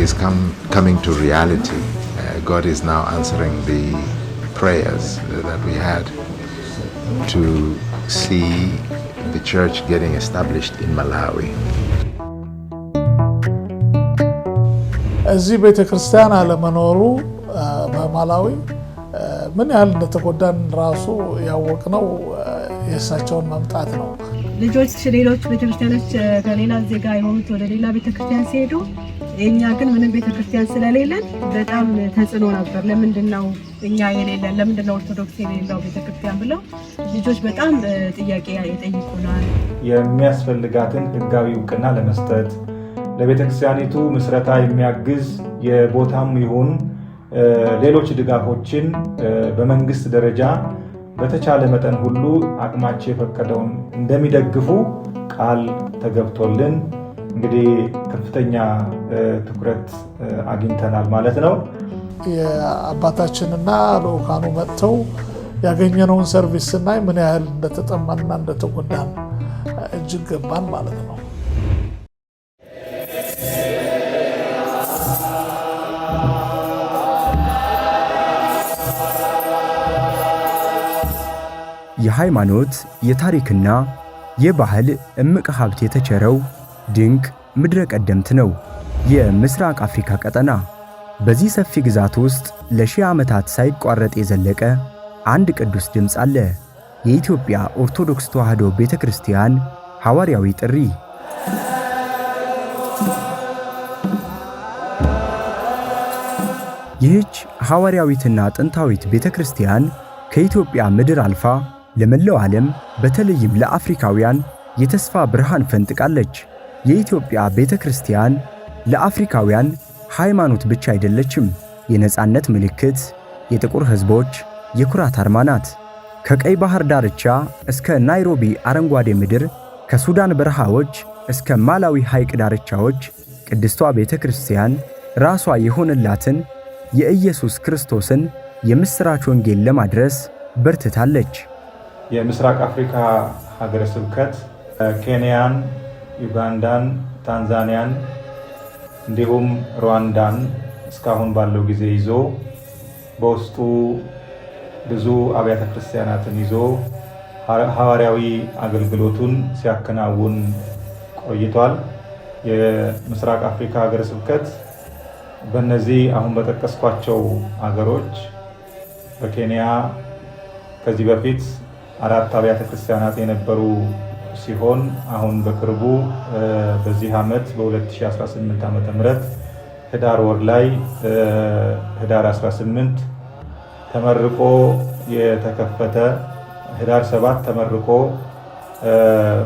is coming to reality. God is now answering the prayers that we had to see the church getting established in Malawi. እዚህ ቤተክርስቲያን አለመኖሩ በማላዊ ምን ያህል እንደተጎዳን ራሱ ያወቅነው የእሳቸውን መምጣት ነው። ልጆች ሌሎች ቤተክርስቲያኖች ከሌላ ዜጋ የሆኑት ወደ ሌላ ቤተክርስቲያን ሲሄዱ እኛ ግን ምንም ቤተክርስቲያን ስለሌለን በጣም ተጽዕኖ ነበር። ለምንድነው እኛ የሌለን? ለምንድነው ኦርቶዶክስ የሌለው ቤተክርስቲያን ብለው ልጆች በጣም ጥያቄ ይጠይቁናል። የሚያስፈልጋትን ህጋዊ ዕውቅና ለመስጠት ለቤተክርስቲያኒቱ ምስረታ የሚያግዝ የቦታም ይሁን ሌሎች ድጋፎችን በመንግስት ደረጃ በተቻለ መጠን ሁሉ አቅማቸው የፈቀደውን እንደሚደግፉ ቃል ተገብቶልን እንግዲህ ከፍተኛ ትኩረት አግኝተናል ማለት ነው። የአባታችንና ልኡካኑ መጥተው ያገኘነውን ሰርቪስ ስናይ ምን ያህል እንደተጠማንና እንደተጎዳን እጅግ ገባን ማለት ነው። የሃይማኖት የታሪክና የባህል እምቅ ሀብት የተቸረው ድንቅ ምድረ ቀደምት ነው የምስራቅ አፍሪካ ቀጠና። በዚህ ሰፊ ግዛት ውስጥ ለሺህ ዓመታት ሳይቋረጥ የዘለቀ አንድ ቅዱስ ድምፅ አለ። የኢትዮጵያ ኦርቶዶክስ ተዋሕዶ ቤተክርስቲያን ሐዋርያዊ ጥሪ። ይህች ሐዋርያዊትና ጥንታዊት ቤተክርስቲያን ከኢትዮጵያ ምድር አልፋ ለመላው ዓለም በተለይም ለአፍሪካውያን የተስፋ ብርሃን ፈንጥቃለች። የኢትዮጵያ ቤተክርስቲያን ለአፍሪካውያን ሃይማኖት ብቻ አይደለችም፣ የነጻነት ምልክት፣ የጥቁር ሕዝቦች የኩራት አርማ ናት። ከቀይ ባህር ዳርቻ እስከ ናይሮቢ አረንጓዴ ምድር፣ ከሱዳን በረሃዎች እስከ ማላዊ ሐይቅ ዳርቻዎች ቅድስቷ ቤተክርስቲያን ራሷ የሆነላትን የኢየሱስ ክርስቶስን የምስራች ወንጌል ለማድረስ በርትታለች። የምስራቅ አፍሪካ ሀገረ ስብከት ኬንያን፣ ዩጋንዳን፣ ታንዛኒያን እንዲሁም ሩዋንዳን እስካሁን ባለው ጊዜ ይዞ በውስጡ ብዙ አብያተ ክርስቲያናትን ይዞ ሐዋርያዊ አገልግሎቱን ሲያከናውን ቆይቷል። የምስራቅ አፍሪካ ሀገረ ስብከት በእነዚህ አሁን በጠቀስኳቸው አገሮች በኬንያ ከዚህ በፊት 4 አብያተ ክርስቲያናት የነበሩ ሲሆን አሁን በቅርቡ በዚህ ዓመት በ2018 ዓመተ ምህረት ህዳር ወር ላይ ህዳር 18 ተመርቆ የተከፈተ ህዳር 7 ተመርቆ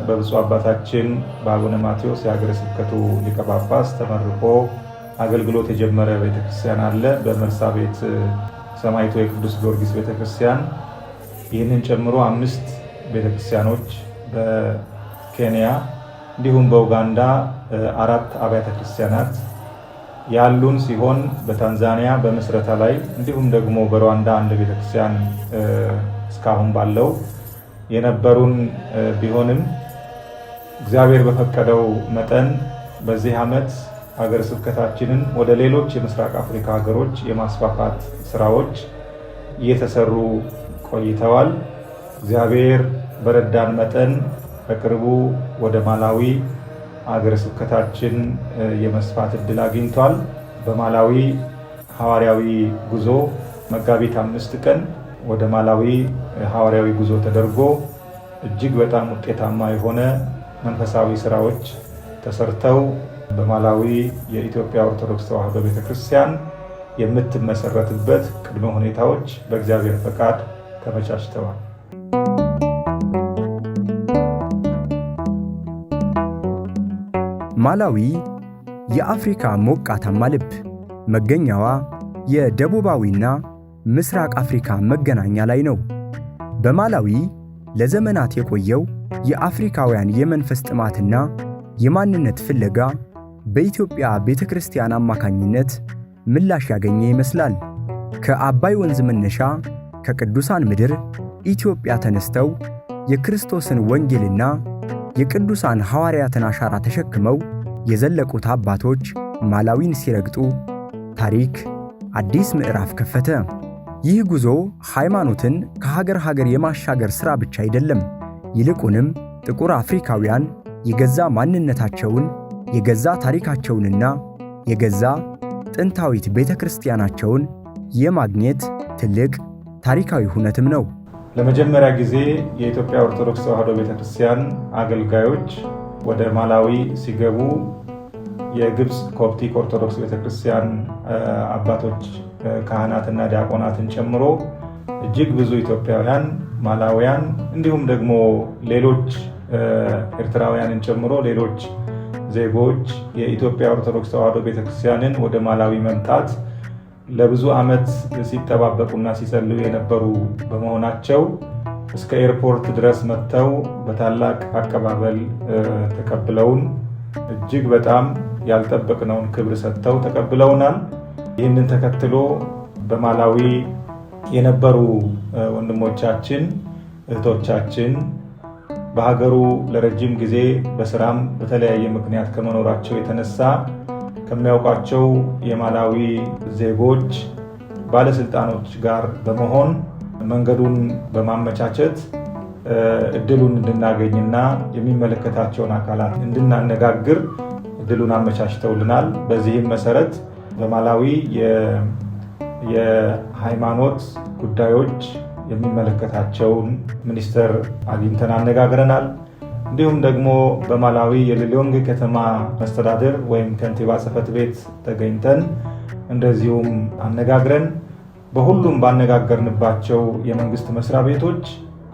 በብፁዕ አባታችን በአቡነ ማቴዎስ የሀገረ ስብከቱ ሊቀ ጳጳስ ተመርቆ አገልግሎት የጀመረ ቤተክርስቲያን አለ። በመርሳቤት ሰማዕቱ የቅዱስ ጊዮርጊስ ቤተክርስቲያን ይህንን ጨምሮ 5 ቤተክርስቲያኖች በኬንያ እንዲሁም በኡጋንዳ 4 አብያተ ክርስቲያናት ያሉን ሲሆን በታንዛኒያ በመስረታ ላይ እንዲሁም ደግሞ በሩዋንዳ አንድ ቤተክርስቲያን እስካሁን ባለው የነበሩን ቢሆንም እግዚአብሔር በፈቀደው መጠን በዚህ ዓመት ሀገረ ስብከታችንን ወደ ሌሎች የምስራቅ አፍሪካ ሀገሮች የማስፋፋት ስራዎች እየተሰሩ ቆይተዋል። እግዚአብሔር በረዳን መጠን በቅርቡ ወደ ማላዊ ሀገረ ስብከታችን የመስፋት እድል አግኝቷል። በማላዊ ሐዋርያዊ ጉዞ መጋቢት 5 ቀን ወደ ማላዊ ሐዋርያዊ ጉዞ ተደርጎ እጅግ በጣም ውጤታማ የሆነ መንፈሳዊ ስራዎች ተሰርተው በማላዊ የኢትዮጵያ ኦርቶዶክስ ተዋሕዶ ቤተክርስቲያን የምትመሰረትበት ቅድመ ሁኔታዎች በእግዚአብሔር ፈቃድ ተመቻችተዋል። ማላዊ የአፍሪካ ሞቃታማ ልብ መገኛዋ የደቡባዊና ምስራቅ አፍሪካ መገናኛ ላይ ነው። በማላዊ ለዘመናት የቆየው የአፍሪካውያን የመንፈስ ጥማትና የማንነት ፍለጋ በኢትዮጵያ ቤተክርስቲያን አማካኝነት ምላሽ ያገኘ ይመስላል። ከአባይ ወንዝ መነሻ ከቅዱሳን ምድር ኢትዮጵያ ተነስተው የክርስቶስን ወንጌልና የቅዱሳን ሐዋርያትን አሻራ ተሸክመው የዘለቁት አባቶች ማላዊን ሲረግጡ ታሪክ አዲስ ምዕራፍ ከፈተ። ይህ ጉዞ ሃይማኖትን ከሀገር ሀገር የማሻገር ሥራ ብቻ አይደለም። ይልቁንም ጥቁር አፍሪካውያን የገዛ ማንነታቸውን፣ የገዛ ታሪካቸውንና የገዛ ጥንታዊት ቤተክርስቲያናቸውን የማግኘት ትልቅ ታሪካዊ ሁነትም ነው። ለመጀመሪያ ጊዜ የኢትዮጵያ ኦርቶዶክስ ተዋሕዶ ቤተክርስቲያን አገልጋዮች ወደ ማላዊ ሲገቡ የግብፅ ኮፕቲክ ኦርቶዶክስ ቤተክርስቲያን አባቶች ካህናትና ዲያቆናትን ጨምሮ እጅግ ብዙ ኢትዮጵያውያን፣ ማላውያን እንዲሁም ደግሞ ሌሎች ኤርትራውያንን ጨምሮ ሌሎች ዜጎች የኢትዮጵያ ኦርቶዶክስ ተዋሕዶ ቤተክርስቲያንን ወደ ማላዊ መምጣት ለብዙ ዓመት ሲጠባበቁና ሲጸልዩ የነበሩ በመሆናቸው እስከ ኤርፖርት ድረስ መጥተው በታላቅ አቀባበል ተቀብለውን እጅግ በጣም ያልጠበቅነውን ክብር ሰጥተው ተቀብለውናል። ይህንን ተከትሎ በማላዊ የነበሩ ወንድሞቻችን እህቶቻችን በሀገሩ ለረጅም ጊዜ በስራም በተለያየ ምክንያት ከመኖራቸው የተነሳ ከሚያውቋቸው የማላዊ ዜጎች ባለስልጣኖች ጋር በመሆን መንገዱን በማመቻቸት እድሉን እንድናገኝና የሚመለከታቸውን አካላት እንድናነጋግር እድሉን አመቻችተውልናል። በዚህም መሰረት በማላዊ የሃይማኖት ጉዳዮች የሚመለከታቸውን ሚኒስተር አግኝተን አነጋግረናል። እንዲሁም ደግሞ በማላዊ የሊሎንግ ከተማ መስተዳድር ወይም ከንቲባ ጽሕፈት ቤት ተገኝተን እንደዚሁም አነጋግረን በሁሉም ባነጋገርንባቸው የመንግስት መስሪያ ቤቶች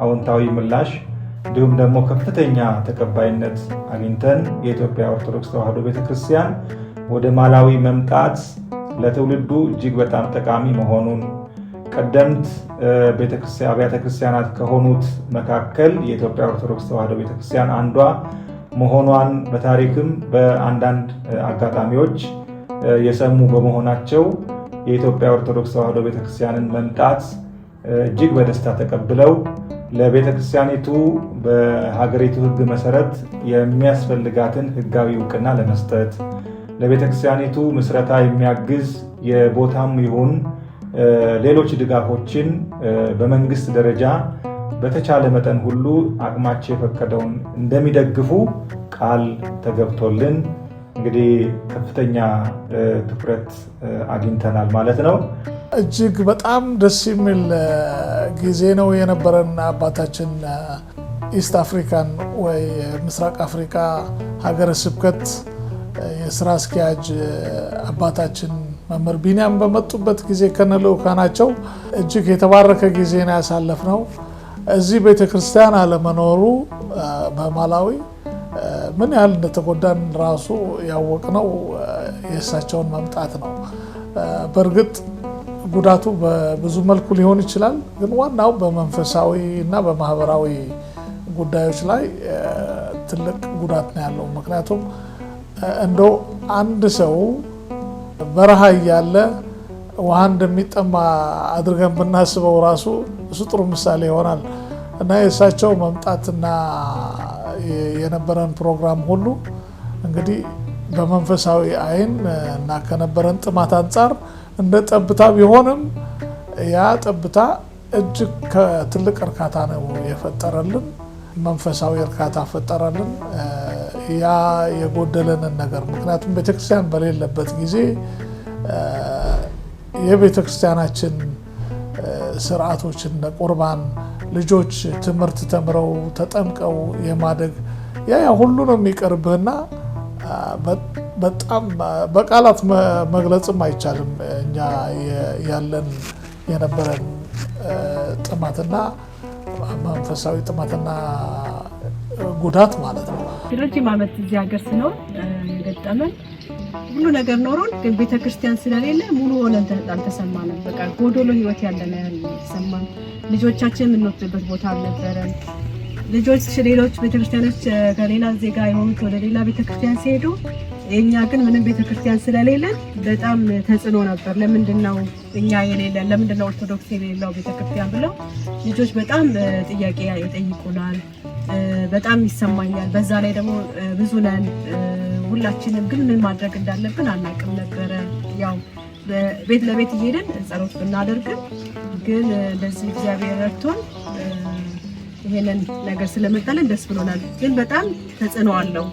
አዎንታዊ ምላሽ እንዲሁም ደግሞ ከፍተኛ ተቀባይነት አግኝተን የኢትዮጵያ ኦርቶዶክስ ተዋሕዶ ቤተክርስቲያን ወደ ማላዊ መምጣት ለትውልዱ እጅግ በጣም ጠቃሚ መሆኑን ቀደምት አብያተ ክርስቲያናት ከሆኑት መካከል የኢትዮጵያ ኦርቶዶክስ ተዋሕዶ ቤተክርስቲያን አንዷ መሆኗን በታሪክም በአንዳንድ አጋጣሚዎች የሰሙ በመሆናቸው የኢትዮጵያ ኦርቶዶክስ ተዋሕዶ ቤተክርስቲያንን መምጣት እጅግ በደስታ ተቀብለው ለቤተክርስቲያኒቱ በሀገሪቱ ሕግ መሰረት የሚያስፈልጋትን ሕጋዊ እውቅና ለመስጠት ለቤተክርስቲያኒቱ ምስረታ የሚያግዝ የቦታም ይሁን ሌሎች ድጋፎችን በመንግስት ደረጃ በተቻለ መጠን ሁሉ አቅማቸው የፈቀደውን እንደሚደግፉ ቃል ተገብቶልን እንግዲህ ከፍተኛ ትኩረት አግኝተናል ማለት ነው። እጅግ በጣም ደስ የሚል ጊዜ ነው የነበረን። አባታችን ኢስት አፍሪካን ወይ ምስራቅ አፍሪካ ሀገረ ስብከት የስራ አስኪያጅ አባታችን መምህር ቢንያም በመጡበት ጊዜ ከነልኡካናቸው እጅግ የተባረከ ጊዜ ነው ያሳለፍነው። እዚህ ቤተክርስቲያን አለመኖሩ በማላዊ ምን ያህል እንደተጎዳን ራሱ ያወቅነው የእሳቸውን መምጣት ነው። በእርግጥ ጉዳቱ በብዙ መልኩ ሊሆን ይችላል፣ ግን ዋናው በመንፈሳዊ እና በማህበራዊ ጉዳዮች ላይ ትልቅ ጉዳት ነው ያለው። ምክንያቱም እንደው አንድ ሰው በረሃ እያለ ውሃ እንደሚጠማ አድርገን ብናስበው ራሱ እሱ ጥሩ ምሳሌ ይሆናል እና የእሳቸው መምጣትና የነበረን ፕሮግራም ሁሉ እንግዲህ በመንፈሳዊ አይን እና ከነበረን ጥማት አንጻር እንደ ጠብታ ቢሆንም ያ ጠብታ እጅግ ከትልቅ እርካታ ነው የፈጠረልን። መንፈሳዊ እርካታ ፈጠረልን። ያ የጎደለንን ነገር ምክንያቱም ቤተክርስቲያን በሌለበት ጊዜ የቤተክርስቲያናችን ስርዓቶች እንደ ቁርባን ልጆች ትምህርት ተምረው ተጠምቀው የማደግ ያ ሁሉ ነው የሚቀርብህና በጣም በቃላት መግለጽም አይቻልም እኛ ያለን የነበረን ጥማትና መንፈሳዊ ጥማትና ጉዳት ማለት ነው። ረጅም ዓመት እዚህ ሀገር ስኖር ገጠመን ሁሉ ነገር ኖሮን ግን ቤተክርስቲያን ስለሌለ ሙሉ ሆነን አልተሰማንም። በቃ ጎዶሎ ህይወት ያለን ያህል ተሰማን። ልጆቻችን የምንወስድበት ቦታ አልነበረም። ልጆች ሌሎች ቤተክርስቲያኖች ከሌላ ዜጋ የሆኑት ወደ ሌላ ቤተክርስቲያን ሲሄዱ እኛ ግን ምንም ቤተክርስቲያን ስለሌለን በጣም ተጽዕኖ ነበር። ለምንድነው እኛ የሌለን? ለምንድነው ኦርቶዶክስ የሌለው ቤተክርስቲያን ብለው ልጆች በጣም ጥያቄ ይጠይቁናል። በጣም ይሰማኛል። በዛ ላይ ደግሞ ብዙ ነን። ሁላችንም ግን ምን ማድረግ እንዳለብን አናውቅም ነበረ። ያው ቤት ለቤት እየሄድን ጸሎት ብናደርግም ግን እንደዚህ እግዚአብሔር ረድቶን ይሄንን ነገር ስለመጣልን ደስ ብሎናል። ግን በጣም ተጽዕኖ አለው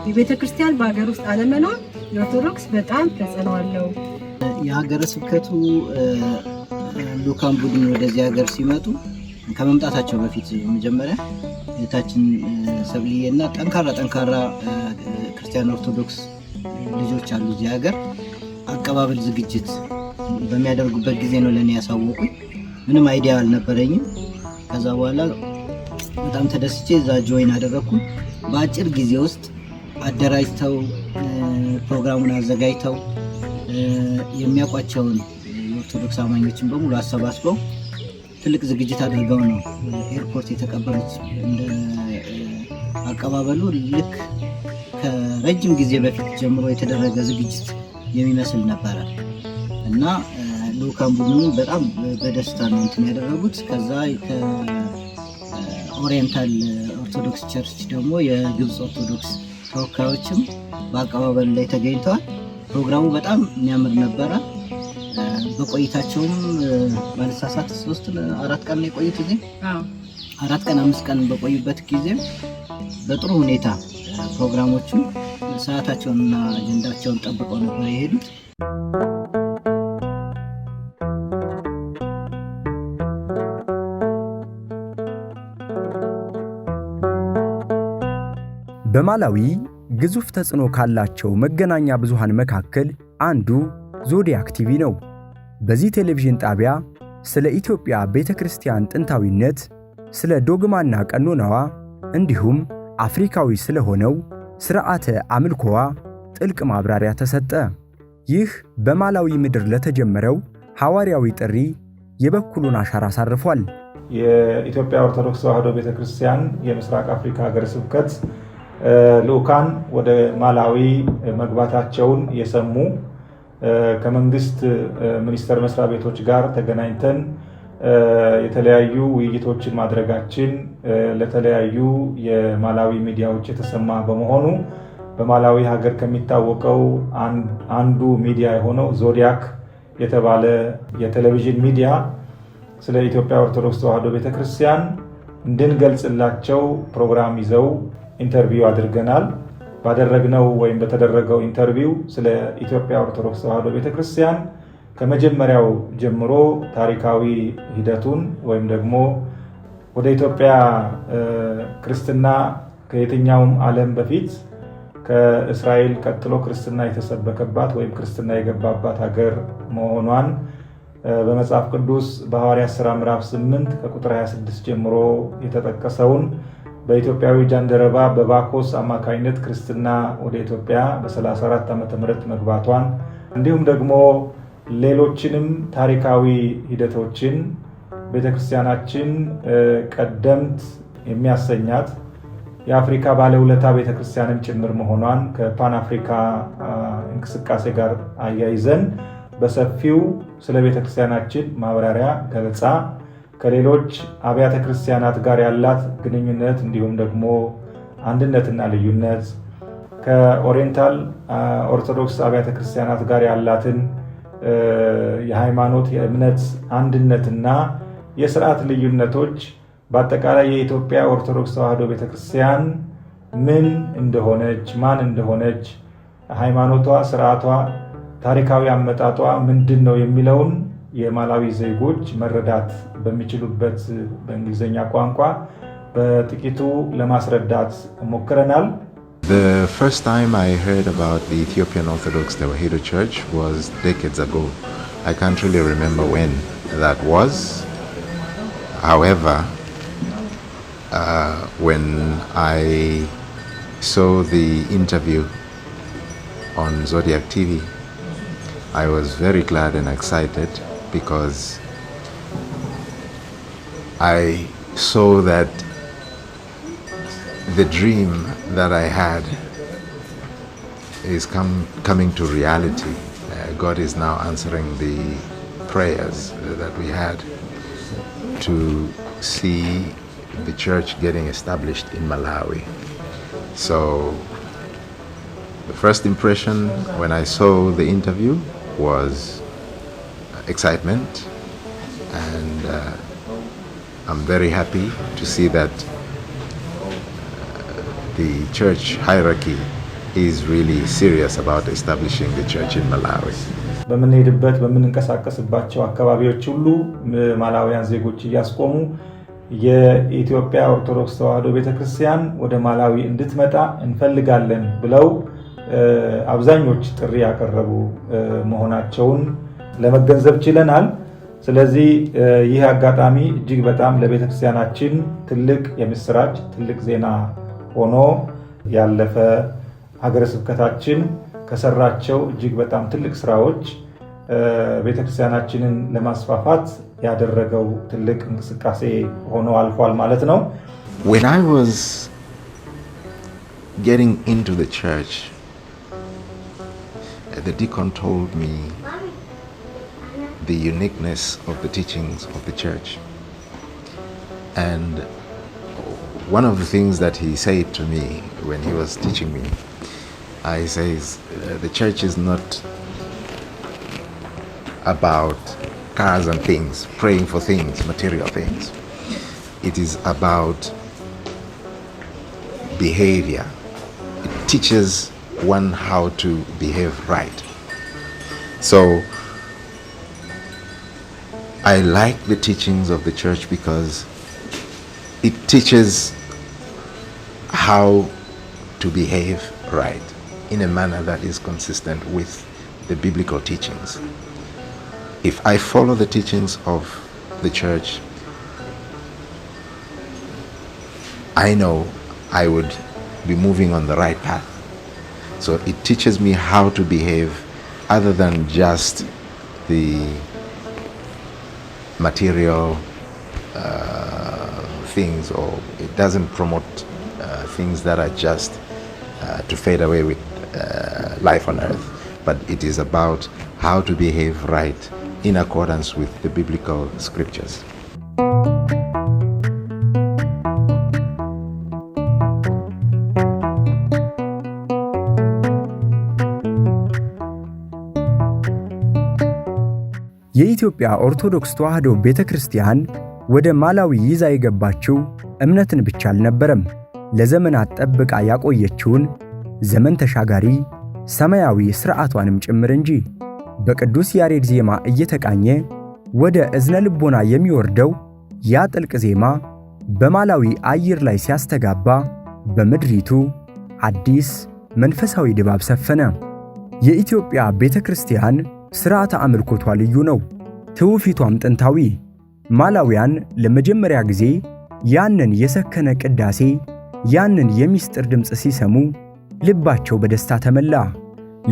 የቤተ ክርስቲያን በሀገር ውስጥ አለመኖር የኦርቶዶክስ በጣም ተጽዕኖ አለው። የሀገረ ስብከቱ ልኡካን ቡድን ወደዚህ ሀገር ሲመጡ ከመምጣታቸው በፊት መጀመሪያ የታችን ሰብልዬና ጠንካራ ክርስቲያን ኦርቶዶክስ ልጆች አሉ እዚህ ሀገር አቀባበል ዝግጅት በሚያደርጉበት ጊዜ ነው ለኔ ያሳወቁኝ። ምንም አይዲያ አልነበረኝም። ከዛ በኋላ በጣም ተደስቼ እዛ ጆይን አደረኩ። በአጭር ጊዜ ውስጥ አደራጅተው ፕሮግራሙን አዘጋጅተው የሚያውቋቸውን የኦርቶዶክስ አማኞችን በሙሉ አሰባስበው ትልቅ ዝግጅት አድርገው ነው ኤርፖርት የተቀበሉት። እንደ አቀባበሉ ልክ ከረጅም ጊዜ በፊት ጀምሮ የተደረገ ዝግጅት የሚመስል ነበረ እና ልኡካን ቡድኑ በጣም በደስታ ነው እንትን ያደረጉት። ከዛ ከኦሪየንታል ኦርቶዶክስ ቸርች ደግሞ የግብፅ ኦርቶዶክስ ተወካዮችም በአቀባበሉ ላይ ተገኝተዋል። ፕሮግራሙ በጣም የሚያምር ነበረ። በቆይታቸውም ባለሳሳት 3-4 ቀን ነው የቆዩት እዚህ 4 ቀን 5 ቀን በቆዩበት ጊዜ በጥሩ ሁኔታ ፕሮግራሞቹን ሰዓታቸውንና አጀንዳቸውን ጠብቀው ነበር የሄዱት። በማላዊ ግዙፍ ተጽዕኖ ካላቸው መገናኛ ብዙሃን መካከል አንዱ ዞዲያክ ቲቪ ነው። በዚህ ቴሌቪዥን ጣቢያ ስለ ኢትዮጵያ ቤተክርስቲያን ጥንታዊነት፣ ስለ ዶግማና ቀኖናዋ እንዲሁም አፍሪካዊ ስለሆነው ሥርዓተ አምልኮዋ ጥልቅ ማብራሪያ ተሰጠ። ይህ በማላዊ ምድር ለተጀመረው ሐዋርያዊ ጥሪ የበኩሉን አሻራ አሳርፏል። የኢትዮጵያ ኦርቶዶክስ ተዋሕዶ ቤተክርስቲያን የምስራቅ አፍሪካ ሀገረ ስብከት ልኡካን ወደ ማላዊ መግባታቸውን የሰሙ ከመንግስት ሚኒስቴር መስሪያ ቤቶች ጋር ተገናኝተን የተለያዩ ውይይቶችን ማድረጋችን ለተለያዩ የማላዊ ሚዲያዎች የተሰማ በመሆኑ በማላዊ ሀገር ከሚታወቀው አንዱ ሚዲያ የሆነው ዞዲያክ የተባለ የቴሌቪዥን ሚዲያ ስለ ኢትዮጵያ ኦርቶዶክስ ተዋሕዶ ቤተክርስቲያን እንድንገልጽላቸው ፕሮግራም ይዘው ኢንተርቪው አድርገናል። ባደረግነው ወይም በተደረገው ኢንተርቪው ስለ ኢትዮጵያ ኦርቶዶክስ ተዋሕዶ ቤተክርስቲያን ከመጀመሪያው ጀምሮ ታሪካዊ ሂደቱን ወይም ደግሞ ወደ ኢትዮጵያ ክርስትና ከየትኛውም ዓለም በፊት ከእስራኤል ቀጥሎ ክርስትና የተሰበከባት ወይም ክርስትና የገባባት ሀገር መሆኗን በመጽሐፍ ቅዱስ በሐዋርያት ሥራ ምዕራፍ 8 ከቁጥር 26 ጀምሮ የተጠቀሰውን በኢትዮጵያዊ ጃንደረባ በባኮስ አማካኝነት ክርስትና ወደ ኢትዮጵያ በ34 ዓመተ ምህረት መግባቷን እንዲሁም ደግሞ ሌሎችንም ታሪካዊ ሂደቶችን ቤተክርስቲያናችን ቀደምት የሚያሰኛት የአፍሪካ ባለውለታ ቤተክርስቲያንም ጭምር መሆኗን ከፓን አፍሪካ እንቅስቃሴ ጋር አያይዘን በሰፊው ስለ ቤተክርስቲያናችን ማብራሪያ ገለጻ ከሌሎች አብያተ ክርስቲያናት ጋር ያላት ግንኙነት እንዲሁም ደግሞ አንድነትና ልዩነት ከኦሪየንታል ኦርቶዶክስ አብያተ ክርስቲያናት ጋር ያላትን የሃይማኖት የእምነት አንድነትና የሥርዓት ልዩነቶች በአጠቃላይ የኢትዮጵያ ኦርቶዶክስ ተዋሕዶ ቤተክርስቲያን ምን እንደሆነች ማን እንደሆነች ሃይማኖቷ፣ ሥርዓቷ፣ ታሪካዊ አመጣጧ ምንድን ነው የሚለውን የማላዊ ዜጎች መረዳት በሚችሉበት በእንግሊዝኛ ቋንቋ በጥቂቱ ለማስረዳት ሞክረናል። The first time I heard about the Ethiopian Orthodox Tewahedo Church was decades ago. I can't really remember when that was. However, when I saw the interview on Zodiac TV, I was very glad and excited because I saw that the dream that I had is coming to reality. God is now answering the prayers that we had to see the church getting established in Malawi. So The first impression when I saw the interview was excitement, and I'm very happy to see that the church hierarchy is really serious about establishing the church in Malawi. በምንሄድበት በምንንቀሳቀስባቸው አካባቢዎች ሁሉ ማላዊያን ዜጎች እያስቆሙ የኢትዮጵያ ኦርቶዶክስ ተዋሕዶ ቤተክርስቲያን ወደ ማላዊ እንድትመጣ እንፈልጋለን ብለው አብዛኞች ጥሪ ያቀረቡ መሆናቸውን ለመገንዘብ ችለናል። ስለዚህ ይህ አጋጣሚ እጅግ በጣም ለቤተክርስቲያናችን ትልቅ የምስራች ትልቅ ዜና ሆኖ ያለፈ ሀገረ ስብከታችን ከሰራቸው እጅግ በጣም ትልቅ ስራዎች ቤተክርስቲያናችንን ለማስፋፋት ያደረገው ትልቅ እንቅስቃሴ ሆኖ አልፏል ማለት ነው። When I was getting into the church, the deacon told me the uniqueness of the teachings of the church. And one of the things that he said to me when he was teaching me, he says, the church is not about cars and things, praying for things, material things. It is about behavior. It teaches one how to behave right. So I like the teachings of the church because it teaches how to behave right in a manner that is consistent with the biblical teachings. If I follow the teachings of the church, I know I would be moving on the right path. So it teaches me how to behave other than just the material things, or it doesn't promote things that are just to fade away with life on earth, but it is about how to behave right in accordance with the biblical scriptures. የኢትዮጵያ ኦርቶዶክስ ተዋሕዶ ቤተክርስቲያን ወደ ማላዊ ይዛ የገባችው እምነትን ብቻ አልነበረም፣ ለዘመናት ጠብቃ ያቆየችውን ዘመን ተሻጋሪ ሰማያዊ ሥርዓቷንም ጭምር እንጂ። በቅዱስ ያሬድ ዜማ እየተቃኘ ወደ እዝነ ልቦና የሚወርደው ያ ጥልቅ ዜማ በማላዊ አየር ላይ ሲያስተጋባ በምድሪቱ አዲስ መንፈሳዊ ድባብ ሰፈነ። የኢትዮጵያ ቤተክርስቲያን ሥርዓተ አምልኮቷ ልዩ ነው፣ ትውፊቷም ጥንታዊ። ማላውያን ለመጀመሪያ ጊዜ ያንን የሰከነ ቅዳሴ ያንን የሚስጥር ድምፅ ሲሰሙ ልባቸው በደስታ ተመላ።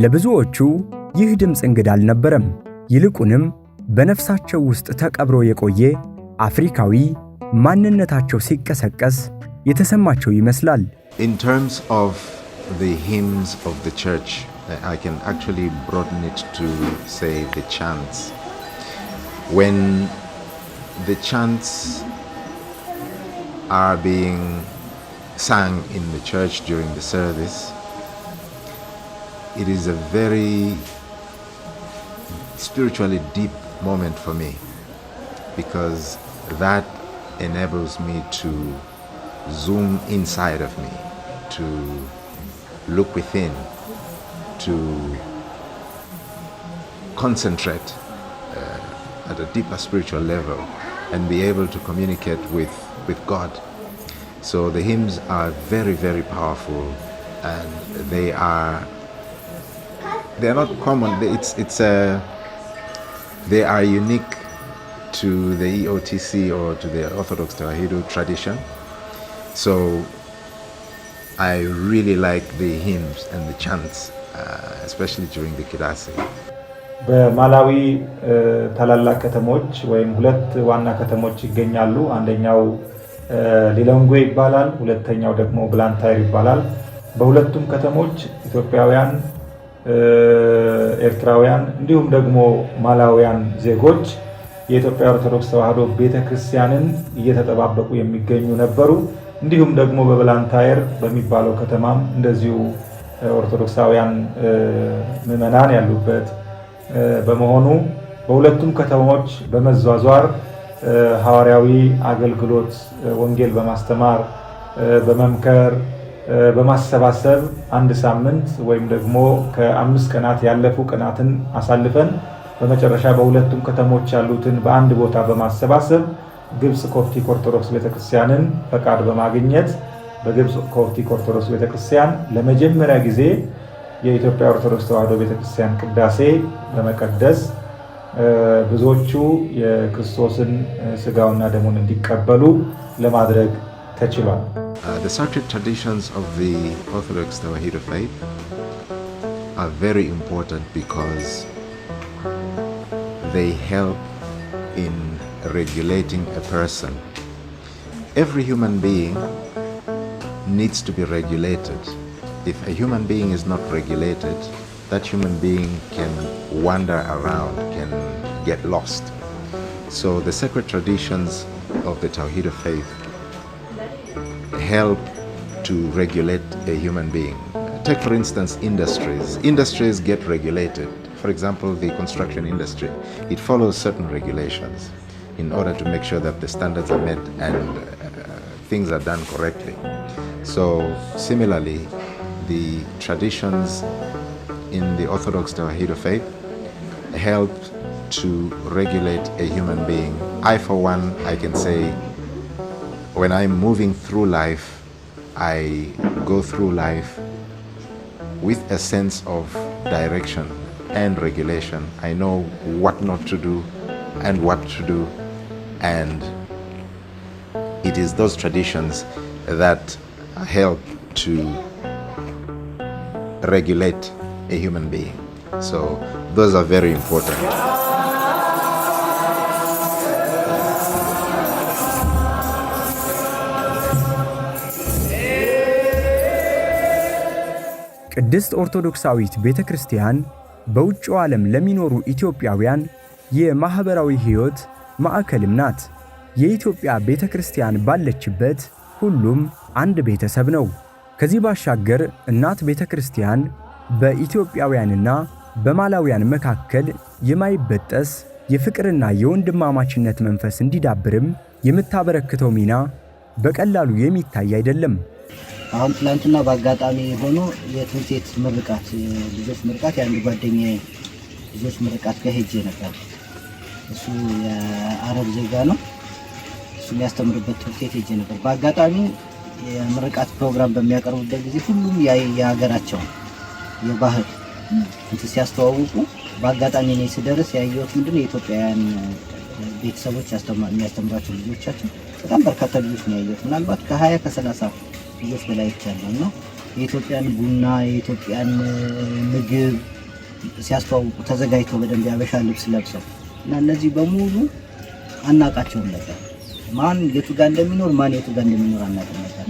ለብዙዎቹ ይህ ድምፅ እንግዳ አልነበረም፣ ይልቁንም በነፍሳቸው ውስጥ ተቀብሮ የቆየ አፍሪካዊ ማንነታቸው ሲቀሰቀስ የተሰማቸው ይመስላል። In terms of the hymns of the church, I can actually broaden it to say the chants. When the chants are being sung in the church during the service, it is a very spiritually deep moment for me, because that enables me to zoom inside of me, to look within, to concentrate at a deeper spiritual level and be able to communicate with God. So the hymns are very, very powerful, and they are not common. They are unique to the EOTC or to the Orthodox Tewahedo tradition. So I really like the hymns and the chants, especially during the Kidasi. በማላዊ ታላላቅ ከተሞች ወይም ሁለት ዋና ከተሞች ይገኛሉ። አንደኛው ሊሎንግዌ ይባላል፣ ሁለተኛው ደግሞ ብላንታይር ይባላል። በሁለቱም ከተሞች ኢትዮጵያውያን፣ ኤርትራውያን እንዲሁም ደግሞ ማላውያን ዜጎች የኢትዮጵያ ኦርቶዶክስ ተዋሕዶ ቤተክርስቲያንን እየተጠባበቁ የሚገኙ ነበሩ። እንዲሁም ደግሞ በብላንታይር በሚባለው ከተማም እንደዚሁ ኦርቶዶክሳውያን ምዕመናን ያሉበት በመሆኑ በሁለቱም ከተሞች በመዟዟር ሐዋርያዊ አገልግሎት ወንጌል በማስተማር በመምከር በማሰባሰብ አንድ ሳምንት ወይም ደግሞ ከ5 ቀናት ያለፉ ቀናትን አሳልፈን በመጨረሻ በሁለቱም ከተሞች ያሉትን በአንድ ቦታ በማሰባሰብ ግብጽ ኮፕቲክ ኦርቶዶክስ ቤተክርስቲያንን ፈቃድ በማግኘት በግብጽ ኮፕቲክ ኦርቶዶክስ ቤተክርስቲያን ለመጀመሪያ ጊዜ የኢትዮጵያ ኦርቶዶክስ ተዋሕዶ ቤተክርስቲያን ቅዳሴ ለመቀደስ ብዙዎቹ የክርስቶስን ሥጋውና ደሙን እንዲቀበሉ ለማድረግ ተችሏል። The sacred traditions of the Orthodox Tewahedo faith are very important because they help in regulating a person. Every human being needs to be regulated. If a human being is not regulated, that human being can wander around, can get lost. So the sacred traditions of the Tewahedo faith help to regulate a human being. Take for instance industries. Industries get regulated. For example, the construction industry, it follows certain regulations in order to make sure that the standards are met and things are done correctly. So similarly, the traditions in the Orthodox Tewahedo faith help to regulate a human being. I, for one, I can say when I'm moving through life, I go through life with a sense of direction and regulation. I know what not to do and what to do, and it is those traditions that help to regulate a human being. So those are very important. ቅድስት ኦርቶዶክሳዊት ቤተክርስቲያን በውጭው ዓለም ለሚኖሩ ኢትዮጵያውያን የማህበራዊ ሕይወት ማዕከልም ናት። የኢትዮጵያ ቤተክርስቲያን ባለችበት ሁሉም አንድ ቤተሰብ ነው። ከዚህ ባሻገር እናት ቤተክርስቲያን በኢትዮጵያውያንና በማላውያን መካከል የማይበጠስ የፍቅርና የወንድማማችነት መንፈስ እንዲዳብርም የምታበረክተው ሚና በቀላሉ የሚታይ አይደለም። አሁን ትላንትና በአጋጣሚ ሆኖ የትምህርት ቤት ምርቃት ልጆች ምርቃት የአንድ ጓደኛዬ ልጆች ምርቃት ጋር ሄጄ ነበር። እሱ የአረብ ዜጋ ነው። እሱ የሚያስተምርበት ትምህርት ቤት ሄጄ ነበር። በአጋጣሚ የምርቃት ፕሮግራም በሚያቀርቡበት ጊዜ ሁሉም የሀገራቸው የባህል ሲያስተዋውቁ በአጋጣሚ እኔ ስደርስ ያየሁት ምንድነው የኢትዮጵያውያን ቤተሰቦች የሚያስተምሯቸው ልጆቻቸው በጣም በርካታ ልጆች ነው ያየሁት። ምናልባት ከ20 ከ30 ልጆች በላይ ይቻላል እና የኢትዮጵያን ቡና የኢትዮጵያን ምግብ ሲያስተዋውቁ ተዘጋጅተው በደንብ ያበሻ ልብስ ለብሰው እና እነዚህ በሙሉ አናቃቸውም ነበር። ማን የቱ ጋር እንደሚኖር ማን የቱ ጋር እንደሚኖር አናውቅም ነበር።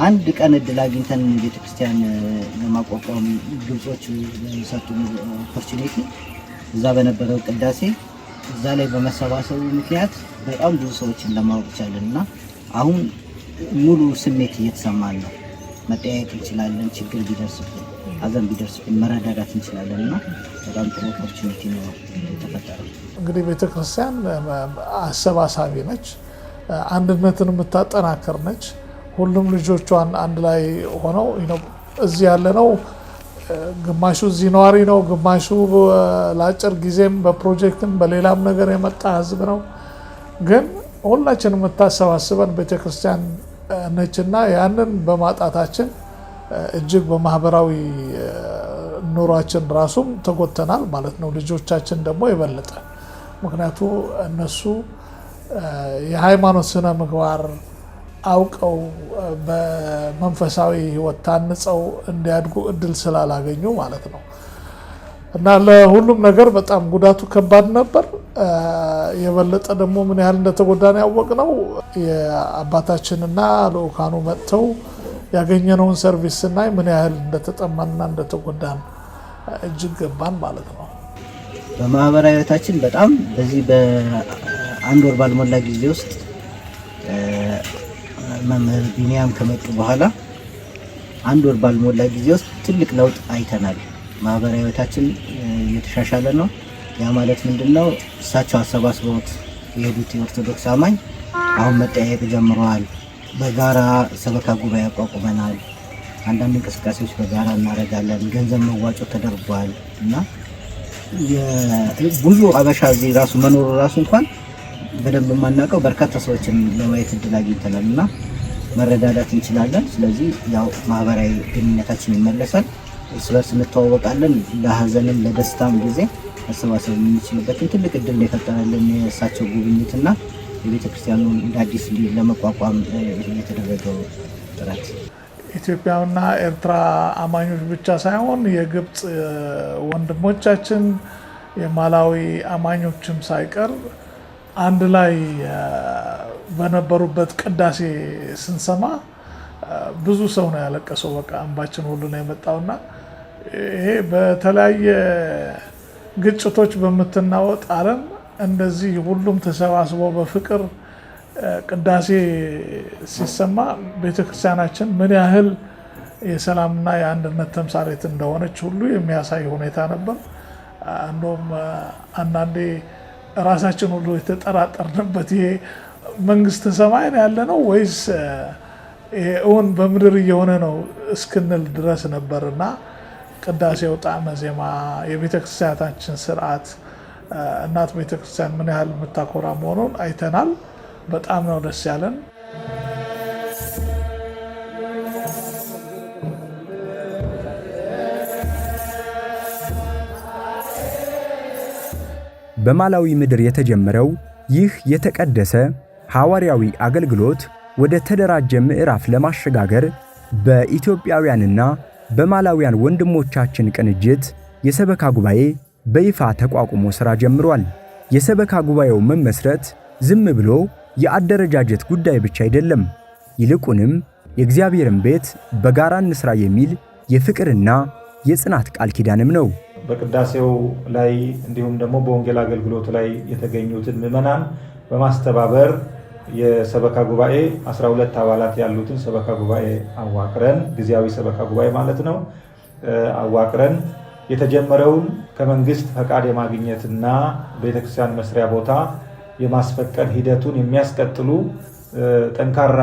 አንድ ቀን እድል አግኝተን ቤተክርስቲያን ለማቋቋም ግብጾች ሰጡን ኦፖርቹኒቲ። እዛ በነበረው ቅዳሴ እዛ ላይ በመሰባሰቡ ምክንያት በጣም ብዙ ሰዎችን ለማወቅ ቻለን እና አሁን ሙሉ ስሜት እየተሰማን ነው። መጠያየቅ እንችላለን። ችግር ቢደርስብን ሐዘን ቢደርስብን መረዳዳት እንችላለን እና በጣም ጥሩ ኦፖርቹኒቲ ነው የተፈጠረው። እንግዲህ ቤተክርስቲያን አሰባሳቢ ነች፣ አንድነትን የምታጠናክር ነች። ሁሉም ልጆቿን አንድ ላይ ሆነው እዚህ ያለ ነው። ግማሹ እዚህ ነዋሪ ነው፣ ግማሹ ለአጭር ጊዜም በፕሮጀክትም በሌላም ነገር የመጣ ህዝብ ነው። ግን ሁላችን የምታሰባስበን ቤተክርስቲያን ነችና ያንን በማጣታችን እጅግ በማህበራዊ ኑሯችን ራሱም ተጎተናል ማለት ነው። ልጆቻችን ደግሞ የበለጠ ምክንያቱ እነሱ የሃይማኖት ስነ ምግባር አውቀው በመንፈሳዊ ህይወት ታንጸው እንዲያድጉ እድል ስላላገኙ ማለት ነው። እና ለሁሉም ነገር በጣም ጉዳቱ ከባድ ነበር። የበለጠ ደግሞ ምን ያህል እንደተጎዳን ያወቅነው የአባታችንና ልኡካኑ መጥተው ያገኘነውን ሰርቪስ ስናይ ምን ያህል እንደተጠማንና እንደተጎዳን እጅግ ገባን ማለት ነው። በማህበራዊ ህይወታችን በጣም በዚህ በአንድ ወር ባልሞላ ጊዜ ውስጥ መምህር ቢኒያም ከመጡ በኋላ አንድ ወር ባልሞላ ጊዜ ውስጥ ትልቅ ለውጥ አይተናል። ማህበራዊ ህይወታችን እየተሻሻለ ነው። ያ ማለት ምንድነው? እሳቸው አሰባስበውት የሄዱት የኦርቶዶክስ አማኝ አሁን መጠያየቅ ጀምረዋል። በጋራ ሰበካ ጉባኤ አቋቁመናል። አንዳንድ እንቅስቃሴዎች በጋራ እናደርጋለን። ገንዘብ መዋጮ ተደርጓል እና ብዙ አበሻ እዚህ ራሱ መኖሩ ራሱ እንኳን በደንብ የማናውቀው በርካታ ሰዎችን ለማየት እድል አግኝተናል እና መረዳዳት እንችላለን። ስለዚህ ያው ማህበራዊ ግንኙነታችን ይመለሳል። እርስ በርስ እንተዋወቃለን። ለሀዘንም ለደስታም ጊዜ መሰባሰብ የምንችልበትን ትልቅ እድል የፈጠረልን የእሳቸው ጉብኝትና የቤተክርስቲያኑን እንደ አዲስ ለመቋቋም የተደረገው ጥረት ኢትዮጵያና ኤርትራ አማኞች ብቻ ሳይሆን የግብፅ ወንድሞቻችን የማላዊ አማኞችም ሳይቀር አንድ ላይ በነበሩበት ቅዳሴ ስንሰማ ብዙ ሰው ነው ያለቀሰው። በቃ እንባችን ሁሉ ነው የመጣውና ይሄ በተለያየ ግጭቶች በምትናወጥ ዓለም እንደዚህ ሁሉም ተሰባስቦ በፍቅር ቅዳሴ ሲሰማ ቤተክርስቲያናችን ምን ያህል የሰላምና የአንድነት ተምሳሌት እንደሆነች ሁሉ የሚያሳይ ሁኔታ ነበር። እንደውም አንዳንዴ ራሳችን ሁሉ የተጠራጠርንበት ይሄ መንግስተ ሰማይ ያለ ነው ወይስ እውን በምድር እየሆነ ነው እስክንል ድረስ ነበርና ቅዳሴው፣ ጣዕመ ዜማ፣ የቤተክርስቲያናችን ስርዓት እናት ቤተክርስቲያን ምን ያህል የምታኮራ መሆኑን አይተናል። በጣም ነው ደስ ያለን። በማላዊ ምድር የተጀመረው ይህ የተቀደሰ ሐዋርያዊ አገልግሎት ወደ ተደራጀ ምዕራፍ ለማሸጋገር በኢትዮጵያውያንና በማላዊያን ወንድሞቻችን ቅንጅት የሰበካ ጉባኤ በይፋ ተቋቁሞ ሥራ ጀምሯል። የሰበካ ጉባኤው መመስረት ዝም ብሎ የአደረጃጀት ጉዳይ ብቻ አይደለም። ይልቁንም የእግዚአብሔርን ቤት በጋራ እንስራ የሚል የፍቅርና የጽናት ቃል ኪዳንም ነው። በቅዳሴው ላይ እንዲሁም ደግሞ በወንጌል አገልግሎቱ ላይ የተገኙትን ምዕመናን በማስተባበር የሰበካ ጉባኤ 12 አባላት ያሉትን ሰበካ ጉባኤ አዋቅረን ጊዜያዊ ሰበካ ጉባኤ ማለት ነው አዋቅረን የተጀመረውን ከመንግስት ፈቃድ የማግኘትና ቤተክርስቲያን መስሪያ ቦታ የማስፈቀድ ሂደቱን የሚያስቀጥሉ ጠንካራ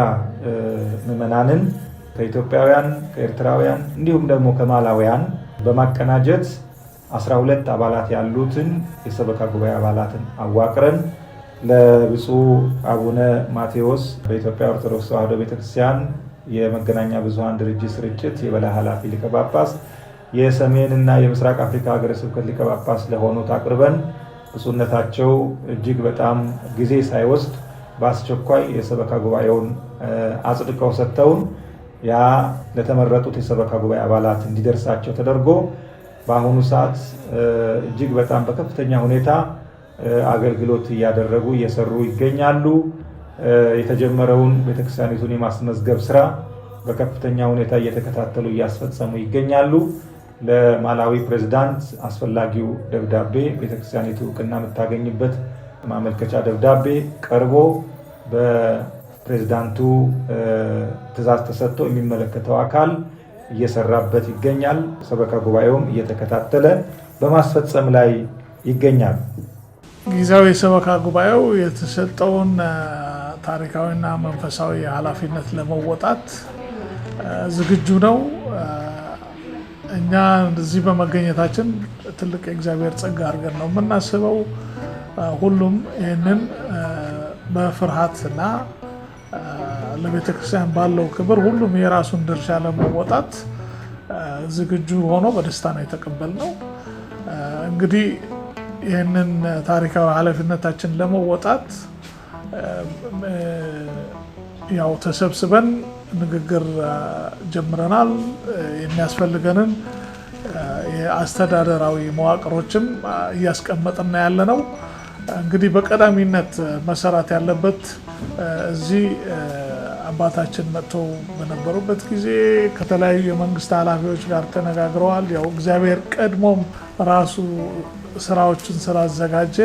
ምዕመናንን ከኢትዮጵያውያን፣ ከኤርትራውያን እንዲሁም ደግሞ ከማላውያን በማቀናጀት 12 አባላት ያሉትን የሰበካ ጉባኤ አባላትን አዋቅረን ለብፁዕ አቡነ ማቴዎስ በኢትዮጵያ ኦርቶዶክስ ተዋሕዶ ቤተክርስቲያን የመገናኛ ብዙሃን ድርጅት ስርጭት የበላይ ኃላፊ ሊቀ ጳጳስ፣ የሰሜን እና የምስራቅ አፍሪካ ሀገረ ስብከት ሊቀ ጳጳስ ለሆኑት አቅርበን ብፁዕነታቸው እጅግ በጣም ጊዜ ሳይወስድ በአስቸኳይ የሰበካ ጉባኤውን አጽድቀው ሰጥተውን ያ ለተመረጡት የሰበካ ጉባኤ አባላት እንዲደርሳቸው ተደርጎ በአሁኑ ሰዓት እጅግ በጣም በከፍተኛ ሁኔታ አገልግሎት እያደረጉ እየሰሩ ይገኛሉ። የተጀመረውን ቤተክርስቲያኒቱን የማስመዝገብ ስራ በከፍተኛ ሁኔታ እየተከታተሉ እያስፈጸሙ ይገኛሉ። ለማላዊ ፕሬዝዳንት አስፈላጊው ደብዳቤ ቤተክርስቲያኒቱ እውቅና የምታገኝበት ማመልከቻ ደብዳቤ ቀርቦ በፕሬዝዳንቱ ትዕዛዝ ተሰጥቶ የሚመለከተው አካል እየሰራበት ይገኛል። ሰበካ ጉባኤውም እየተከታተለ በማስፈጸም ላይ ይገኛል። ጊዜያዊ ሰበካ ጉባኤው የተሰጠውን ታሪካዊና መንፈሳዊ ኃላፊነት ለመወጣት ዝግጁ ነው። እኛ እዚህ በመገኘታችን ትልቅ የእግዚአብሔር ጸጋ አድርገን ነው የምናስበው። ሁሉም ይህንን በፍርሃትና ለቤተክርስቲያን ባለው ክብር ሁሉም የራሱን ድርሻ ለመወጣት ዝግጁ ሆኖ በደስታ ነው የተቀበልነው። እንግዲህ ይህንን ታሪካዊ ኃላፊነታችን ለመወጣት ያው ተሰብስበን ንግግር ጀምረናል። የሚያስፈልገንን የአስተዳደራዊ መዋቅሮችም እያስቀመጥን ያለ ነው። እንግዲህ በቀዳሚነት መሰራት ያለበት እዚህ አባታችን መጥተው በነበሩበት ጊዜ ከተለያዩ የመንግስት ኃላፊዎች ጋር ተነጋግረዋል። ያው እግዚአብሔር ቀድሞም ራሱ ስራዎችን ስላዘጋጀ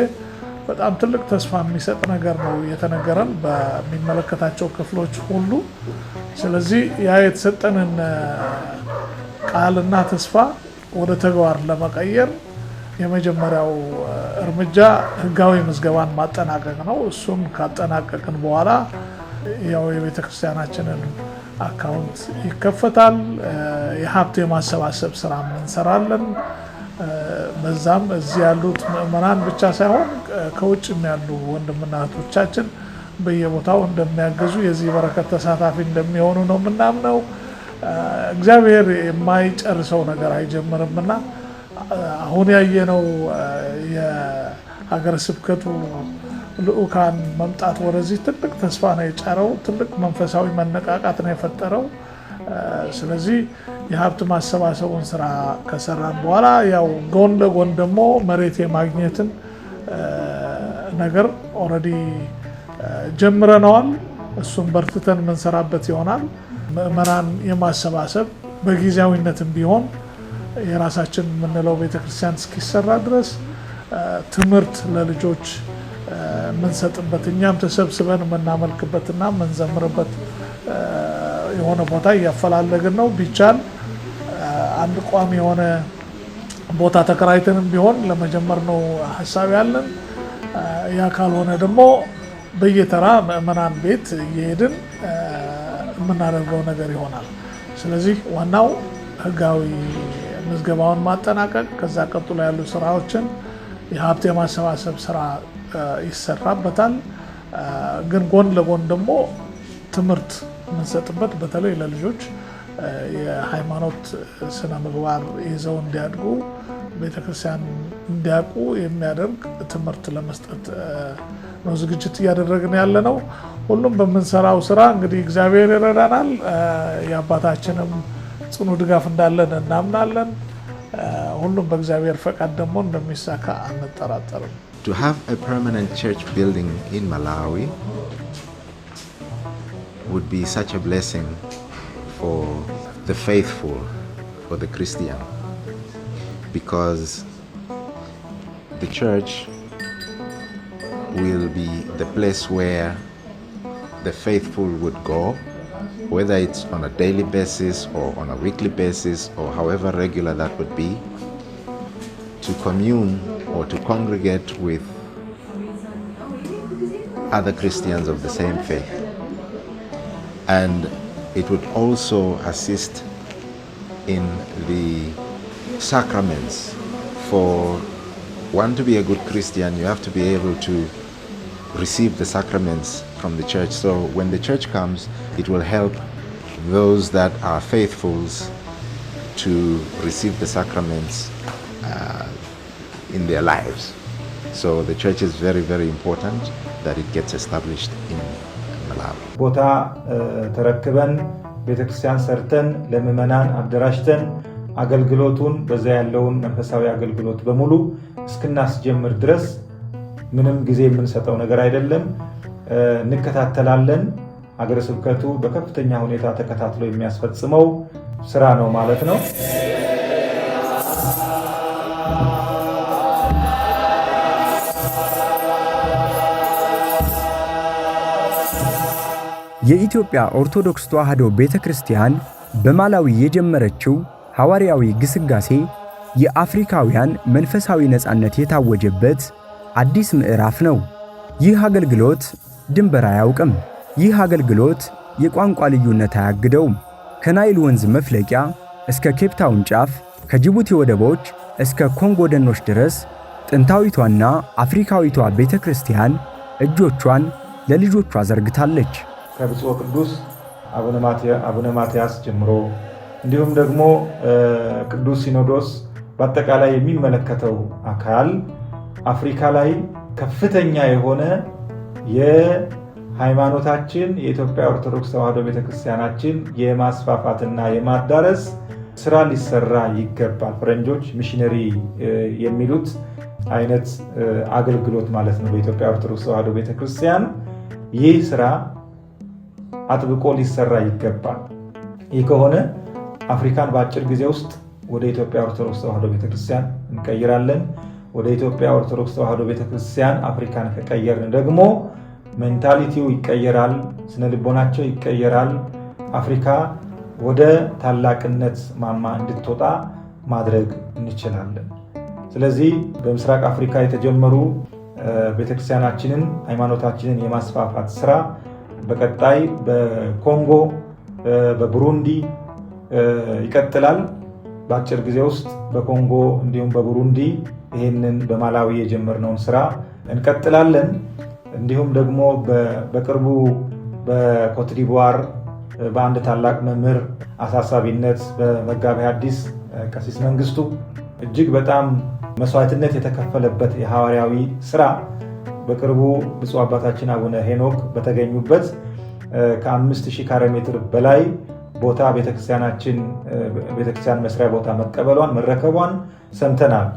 በጣም ትልቅ ተስፋ የሚሰጥ ነገር ነው የተነገረን በሚመለከታቸው ክፍሎች ሁሉ። ስለዚህ ያ የተሰጠንን ቃልና ተስፋ ወደ ተግባር ለመቀየር የመጀመሪያው እርምጃ ህጋዊ ምዝገባን ማጠናቀቅ ነው። እሱን ካጠናቀቅን በኋላ ያው የቤተክርስቲያናችንን አካውንት ይከፈታል። የሀብት የማሰባሰብ ስራ እንሰራለን። በዛም እዚህ ያሉት ምዕመናን ብቻ ሳይሆን ከውጭም ያሉ ወንድምና እህቶቻችን በየቦታው እንደሚያገዙ የዚህ በረከት ተሳታፊ እንደሚሆኑ ነው የምናምነው። እግዚአብሔር የማይጨርሰው ነገር አይጀምርምና አሁን ያየነው የሀገረ ስብከቱ ልዑካን መምጣት ወደዚህ ትልቅ ተስፋ ነው የጫረው። ትልቅ መንፈሳዊ መነቃቃት ነው የፈጠረው። ስለዚህ የሀብት ማሰባሰቡን ስራ ከሰራን በኋላ ያው ጎን ለጎን ደግሞ መሬት የማግኘትን ነገር ኦልሬዲ ጀምረናል። እሱም በርትተን የምንሰራበት ይሆናል። ምዕመናን የማሰባሰብ በጊዜያዊነትም ቢሆን የራሳችን የምንለው ቤተክርስቲያን እስኪሰራ ድረስ ትምህርት ለልጆች የምንሰጥበት እኛም ተሰብስበን የምናመልክበትና የምንዘምርበት የሆነ ቦታ እያፈላለግን ነው። ቢቻል አንድ ቋሚ የሆነ ቦታ ተከራይተንም ቢሆን ለመጀመር ነው ሀሳብ ያለን። ያ ካልሆነ ደግሞ በየተራ ምዕመናን ቤት እየሄድን የምናደርገው ነገር ይሆናል። ስለዚህ ዋናው ህጋዊ ምዝገባውን ማጠናቀቅ፣ ከዛ ቀጥሎ ያሉ ስራዎችን የሀብት የማሰባሰብ ስራ ይሰራበታል። ግን ጎን ለጎን ደግሞ ትምህርት የምንሰጥበት በተለይ ለልጆች የሃይማኖት ስነ ምግባር ይዘው እንዲያድጉ ቤተክርስቲያን እንዲያውቁ የሚያደርግ ትምህርት ለመስጠት ነው ዝግጅት እያደረግን ያለ ነው። ሁሉም በምንሰራው ስራ እንግዲህ እግዚአብሔር ይረዳናል። የአባታችንም ጽኑ ድጋፍ እንዳለን እናምናለን። ሁሉም በእግዚአብሔር ፈቃድ ደግሞ እንደሚሳካ አንጠራጠርም። To have a permanent church building in Malawi would be such a blessing for the faithful, for the Christian, because the church will be the place where the faithful would go, whether it's on a daily basis or on a weekly basis or however regular that would be, to commune or to congregate with other Christians of the same faith. And it would also assist in the sacraments. For one to be a good Christian, you have to be able to receive the sacraments from the church. So when the church comes, it will help those that are faithfuls to receive the sacraments in their lives. So the church is very, very important that it gets established in Malawi. ቦታ ተረክበን ቤተክርስቲያን ሰርተን ለምዕመናን አደራጅተን አገልግሎቱን በዛ ያለውን መንፈሳዊ አገልግሎት በሙሉ እስክናስጀምር ድረስ ምንም ጊዜ የምንሰጠው ነገር አይደለም። እንከታተላለን። ሀገረ ስብከቱ በከፍተኛ ሁኔታ ተከታትሎ የሚያስፈጽመው ስራ ነው ማለት ነው። የኢትዮጵያ ኦርቶዶክስ ተዋሕዶ ቤተክርስቲያን በማላዊ የጀመረችው ሐዋርያዊ ግስጋሴ የአፍሪካውያን መንፈሳዊ ነፃነት የታወጀበት አዲስ ምዕራፍ ነው። ይህ አገልግሎት ድንበር አያውቅም። ይህ አገልግሎት የቋንቋ ልዩነት አያግደውም። ከናይል ወንዝ መፍለቂያ እስከ ኬፕታውን ጫፍ፣ ከጅቡቲ ወደቦች እስከ ኮንጎ ደኖች ድረስ ጥንታዊቷና አፍሪካዊቷ ቤተክርስቲያን እጆቿን ለልጆቿ ዘርግታለች። ከብፁዕ ቅዱስ አቡነ ማትያስ ጀምሮ እንዲሁም ደግሞ ቅዱስ ሲኖዶስ በአጠቃላይ የሚመለከተው አካል አፍሪካ ላይ ከፍተኛ የሆነ የሃይማኖታችን የኢትዮጵያ ኦርቶዶክስ ተዋሕዶ ቤተክርስቲያናችን የማስፋፋትና የማዳረስ ስራ ሊሰራ ይገባል። ፈረንጆች ሚሽነሪ የሚሉት አይነት አገልግሎት ማለት ነው በኢትዮጵያ ኦርቶዶክስ ተዋሕዶ ቤተክርስቲያን። ይህ ስራ አጥብቆ ሊሰራ ይገባል። ይህ ከሆነ አፍሪካን በአጭር ጊዜ ውስጥ ወደ ኢትዮጵያ ኦርቶዶክስ ተዋሕዶ ቤተክርስቲያን እንቀይራለን። ወደ ኢትዮጵያ ኦርቶዶክስ ተዋሕዶ ቤተክርስቲያን አፍሪካን ከቀየርን ደግሞ ሜንታሊቲው ይቀየራል፣ ስነ ልቦናቸው ይቀየራል። አፍሪካ ወደ ታላቅነት ማማ እንድትወጣ ማድረግ እንችላለን። ስለዚህ በምስራቅ አፍሪካ የተጀመሩ ቤተክርስቲያናችንን ሃይማኖታችንን የማስፋፋት ስራ በቀጣይ በኮንጎ በቡሩንዲ ይቀጥላል። በአጭር ጊዜ ውስጥ በኮንጎ እንዲሁም በቡሩንዲ ይህንን በማላዊ የጀመርነውን ስራ እንቀጥላለን። እንዲሁም ደግሞ በቅርቡ በኮትዲቯር በአንድ ታላቅ መምህር አሳሳቢነት በመጋቤ ሐዲስ ቀሲስ መንግስቱ እጅግ በጣም መስዋዕትነት የተከፈለበት የሐዋርያዊ ስራ በቅርቡ ብፁዕ አባታችን አቡነ ሄኖክ በተገኙበት ከ5000 ካሬ ሜትር በላይ ቦታ ቤተክርስቲያን መስሪያ ቦታ መረከቧን ሰምተናል።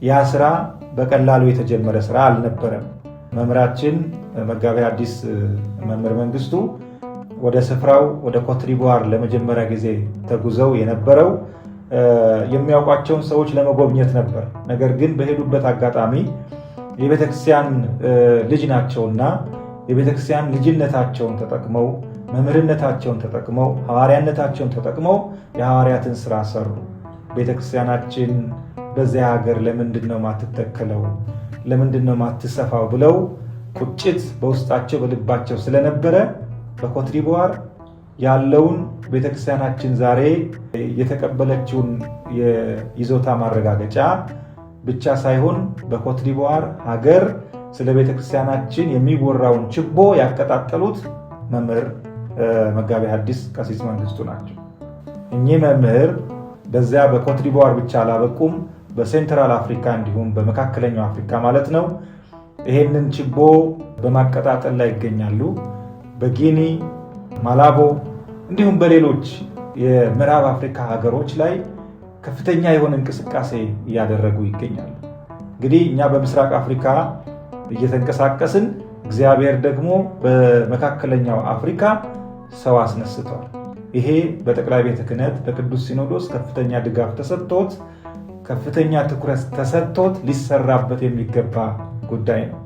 ያ ስራ በቀላሉ የተጀመረ ስራ አልነበረም። መምህራችን መጋቤ ሐዲስ መምህር መንግስቱ ወደ ስፍራው ወደ ኮትዲቯር ለመጀመሪያ ጊዜ ተጉዘው የነበረው የሚያውቋቸውን ሰዎች ለመጎብኘት ነበር። ነገር ግን በሄዱበት አጋጣሚ የቤተክርስቲያን ልጅ ናቸውና የቤተክርስቲያን ልጅነታቸውን ተጠቅመው መምህርነታቸውን ተጠቅመው ሐዋርያነታቸውን ተጠቅመው የሐዋርያትን ስራ ሰሩ። ቤተክርስቲያናችን በዚያ ሀገር ለምንድን ነው ማትተከለው? ለምንድን ነው ማትሰፋው? ብለው ቁጭት በውስጣቸው በልባቸው ስለነበረ በኮትዲቯር ያለውን ቤተክርስቲያናችን ዛሬ የተቀበለችውን የይዞታ ማረጋገጫ ብቻ ሳይሆን በኮትዲቯር ሀገር ስለ ቤተክርስቲያናችን የሚወራውን ችቦ ያቀጣጠሉት መምህር መጋቤ ሐዲስ ቀሲስ መንግስቱ ናቸው። እኚህ መምህር በዚያ በኮትዲቯር ብቻ አላበቁም። በሴንትራል አፍሪካ እንዲሁም በመካከለኛው አፍሪካ ማለት ነው ይሄንን ችቦ በማቀጣጠል ላይ ይገኛሉ። በጊኒ፣ ማላቦ እንዲሁም በሌሎች የምዕራብ አፍሪካ ሀገሮች ላይ ከፍተኛ የሆነ እንቅስቃሴ እያደረጉ ይገኛሉ። እንግዲህ እኛ በምስራቅ አፍሪካ እየተንቀሳቀስን እግዚአብሔር ደግሞ በመካከለኛው አፍሪካ ሰው አስነስቷል። ይሄ በጠቅላይ ቤተ ክህነት በቅዱስ ሲኖዶስ ከፍተኛ ድጋፍ ተሰጥቶት ከፍተኛ ትኩረት ተሰጥቶት ሊሰራበት የሚገባ ጉዳይ ነው።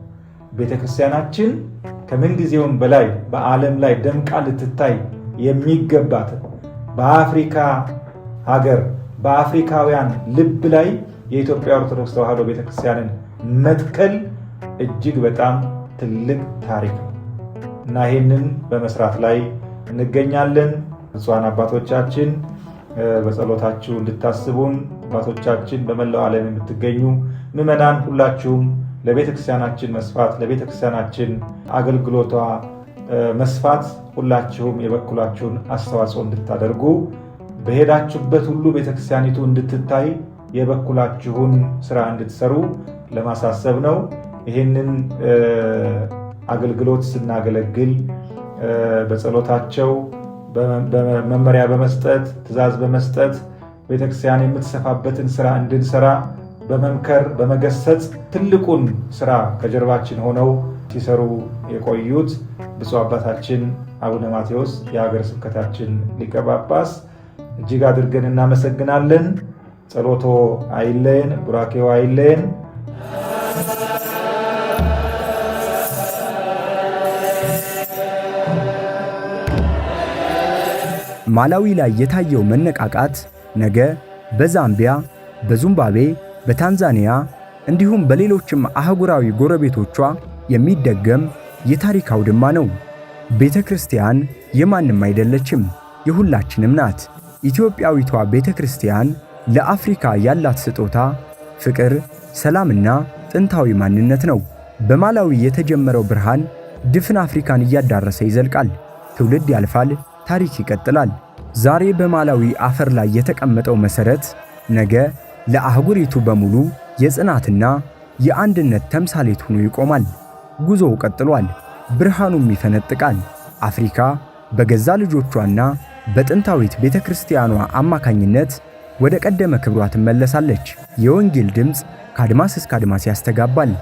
ቤተክርስቲያናችን ከምንጊዜውም በላይ በዓለም ላይ ደምቃ ልትታይ የሚገባት በአፍሪካ ሀገር በአፍሪካውያን ልብ ላይ የኢትዮጵያ ኦርቶዶክስ ተዋሕዶ ቤተክርስቲያንን መትከል እጅግ በጣም ትልቅ ታሪክ ነው እና ይህንን በመስራት ላይ እንገኛለን። ብፁዓን አባቶቻችን በጸሎታችሁ እንድታስቡን፣ አባቶቻችን በመላው ዓለም የምትገኙ ምዕመናን ሁላችሁም ለቤተክርስቲያናችን መስፋት ለቤተክርስቲያናችን አገልግሎቷ መስፋት ሁላችሁም የበኩላችሁን አስተዋጽኦ እንድታደርጉ በሄዳችሁበት ሁሉ ቤተክርስቲያኒቱ እንድትታይ የበኩላችሁን ስራ እንድትሰሩ ለማሳሰብ ነው። ይህንን አገልግሎት ስናገለግል በጸሎታቸው በመመሪያ በመስጠት ትእዛዝ በመስጠት ቤተክርስቲያን የምትሰፋበትን ስራ እንድንሰራ በመምከር በመገሰጽ ትልቁን ስራ ከጀርባችን ሆነው ሲሰሩ የቆዩት ብፁዕ አባታችን አቡነ ማቴዎስ የሀገረ ስብከታችን ሊቀ ጳጳስ እጅግ አድርገን እናመሰግናለን። ጸሎቶ አይለየን፣ ቡራኬው አይለየን። ማላዊ ላይ የታየው መነቃቃት ነገ በዛምቢያ፣ በዚምባብዌ፣ በታንዛኒያ እንዲሁም በሌሎችም አህጉራዊ ጎረቤቶቿ የሚደገም የታሪክ አውድማ ነው። ቤተ ክርስቲያን የማንም አይደለችም፣ የሁላችንም ናት። ኢትዮጵያዊቷ ቤተ ክርስቲያን ለአፍሪካ ያላት ስጦታ ፍቅር፣ ሰላምና ጥንታዊ ማንነት ነው። በማላዊ የተጀመረው ብርሃን ድፍን አፍሪካን እያዳረሰ ይዘልቃል። ትውልድ ያልፋል፣ ታሪክ ይቀጥላል። ዛሬ በማላዊ አፈር ላይ የተቀመጠው መሰረት ነገ ለአህጉሪቱ በሙሉ የጽናትና የአንድነት ተምሳሌት ሆኖ ይቆማል። ጉዞው ቀጥሏል፣ ብርሃኑም ይፈነጥቃል። አፍሪካ በገዛ ልጆቿና በጥንታዊት ቤተክርስቲያኗ አማካኝነት ወደ ቀደመ ክብሯ ትመለሳለች። የወንጌል ድምፅ ከአድማስ እስከ አድማስ ያስተጋባል።